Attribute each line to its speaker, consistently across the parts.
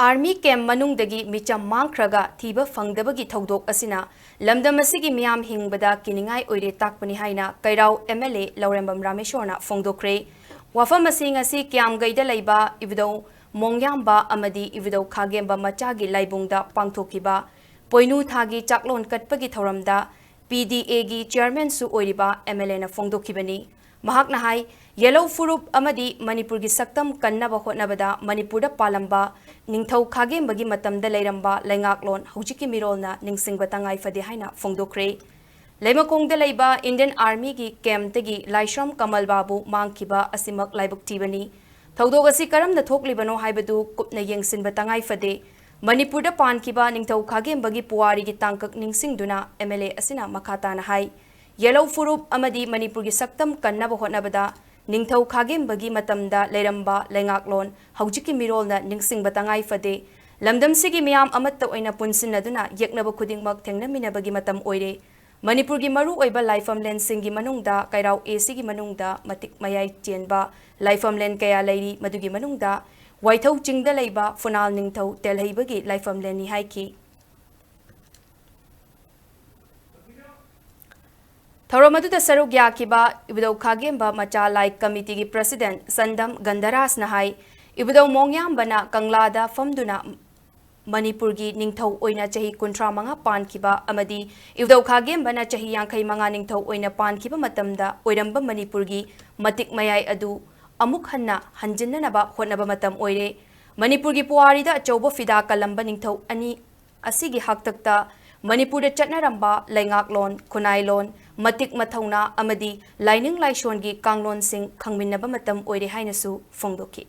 Speaker 1: Army camp manungdagi mecham mangkhiba thiba phangdaba thongdok asina lamdam asigi Meeyam Hingbada Kini-Ngai Oire Takpani haina kairau MLA Lourembam Rameshore na phongdokhre wafam asing asi kyam gaida laiba ibidau mongyamba amadi ibidau khagemba machagi laibungda pangthokiba poinu thagi chaklon katpagi thoramda PDA gi chairman su oiriba MLA na phongdokhibani mahakna hai yellow furup amadi Manipur gi saktam kannaba hotnabada Manipur da palamba ningthau khagemba matamda leiramba laingaklon hujiki mirolna ningsingba tangai fade haina phongdokhre leimakongda leiba Indian Army gi camp tagi laishram Kamal Babu mangkhiba asimak laibuk tibani thodog asi karamna thoklibano haibadu kupna yengsinba tangai fade Manipur da pankiba ningthau khagemba puwari gi tangkak ningsingduna MLA asina makhata na hai yellow furup amadi Manipur gi saktam kannaba hotnabada ningthau khagemba matamda leiramba laingaklon hujiki mirolna ningsingba tangai fade lamdam sigi miyam amatta oina punsinaduna yeknaba khudingmak thengnaminabagi matam oire Manipur gi maru oiba laifam len singi manungda kairau AC gi manungda matik mayai chenba laifam len kaya leiri madugi manungda waithau chingda leiba funal ningthau telheibagi laifam len ni haiki Thoromaduda saruk yakiba ibudau khagemba macha lai committee gi president Sandam Gandaras na hai ibudau mongyam bana kanglada famduna Manipur gi ningthau oina chahi kuntra manga pankiba amadi ibudau khagemba na chahi yankai manga ningthau oina pankiba matamda oiramba Manipur gi matik mayai adu amuk hanna hanjinnanaba hotnaba matam oire Manipur gi puwari da chauba fida kalamba ningthau ani asigi haktakta Manipur da chatnaramba laingaklon kunailon matik mathauna amadi laining laishon gi kanglon sing khangminnaba matam oire hainasu phongdokhi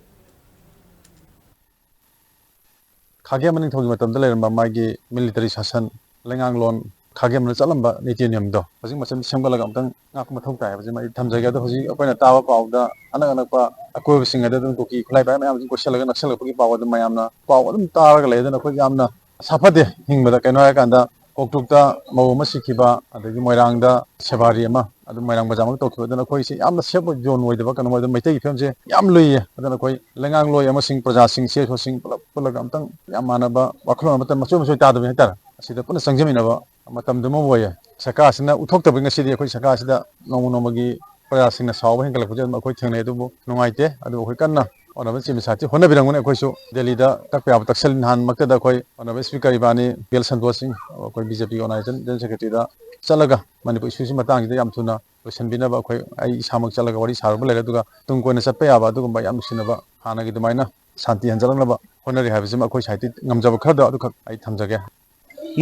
Speaker 2: Khagem maning thogi matam da leiramba magi military session lenganglon khagem na chalamba niti niam do hojing masam semgalaga amtang ngak mathau tai hojing mai thamjaga do hojing akoina tawa pawda anak anak pa akoi singa da dum koki khulai ba mayam ko selaga naksal ko gi pawda dum mayamna paw dum taraga leidana ko yamna safade hingbada kaino ha kanda koktukta mawu masikiba adagi moirangda sebari ama adu moirang bajamang tokhiba dana koi si yamna sebo jon oidaba kana moida maitai femse yam luiye adana koi lengang loi ama sing praja sing se so sing pulaga amtang yam manaba wakhlo matam macho macho ta dabe tar asida puna sangjaminaba matam dum boye saka asina uthokta binga sidi koi saka asida nomu nomagi praja sing na sawa hengala puja koi thengne du nungaite adu koi kanna onaba chimi sati hona birangone koi su delhi da takpa taksel han makta da koi onaba speaker ibani bel santos sing koi BJP organization den secretary da chalaga Manipur issue matang da yam thuna loisanbinaba koi ai samak chalaga wari sarba lera duga tung koina chappa yaba dugumba yam sinaba hana gi dumaina santi hanjalanaba honari habisima koi saiti ngamjaba khada adu khak ai thamjage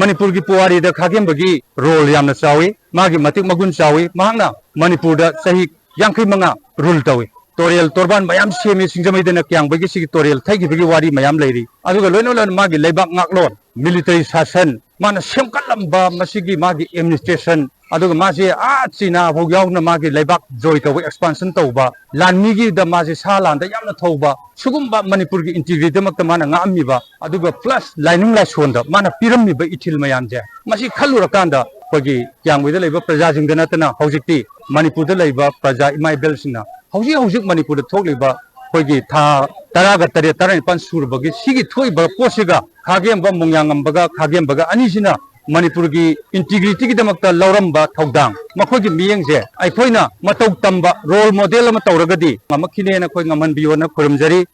Speaker 3: Manipur gi puwari da khagemba gi role yamna chawi magi matik magun chawi mahna Manipur da sahi yangkai manga rule tawi Toriel torban mayam semi singjamai dena kyang bagi sigi toriel thaigi bagi wari mayam leiri aduga loino lon magi leibak ngaklon military session mana semkalamba masigi magi administration aduga masi china bogyauna magi leibak joy tawi expansion tawba lanmi gi da masi salan da yamna thawba sugumba Manipur gi integrity makta mana ngamiba aduga plus lining la sonda mana pirammi ba ithil mayam je masi khalura kanda kogi kyang boi da leiba praja jingdana tana hojikti Manipur da leiba praja imai belsina hojik Manipur da thokliba kogi tha taraga tare tarai pan surbagi sigi thoiba posiga khagemba mongyangamba khagemba anisina Manipur gi integrity gi damakta lauramba thodang makhogi miyengje aikhoina matau tamba role model ama tawragadi makhine na khoi ngaman biyo na khurumjari